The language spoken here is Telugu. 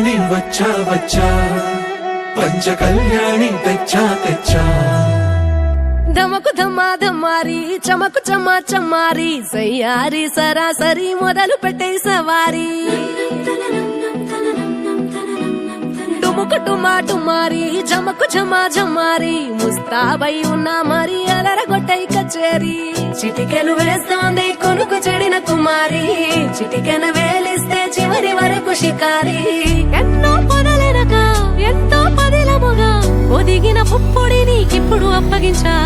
కళ్యాణి వచ్చా వచ్చా పంచ కళ్యాణి తెచ్చా తెచ్చా ధమకు ధమ్మా ధమ్మారి చమకు చమ్మా చమ్మారి సయ్యారి సరాసరి మొదలు పెట్టే సవారి టుముకు టుమా టుమారి జమకు ఝమా ఝమారి ముస్తాబై ఉన్నా మరి అలరగొట్టై కచేరి చిటికెను వేస్తోంది కొనుకు చెడిన కుమారి చిటికెను వేలిస్తే చివరి వరకు షికారి ఎన్నో పొదలెనక ఎంతో పదిలముగా ఒదిగిన పుప్పొడి నీకిప్పుడు అప్పగించా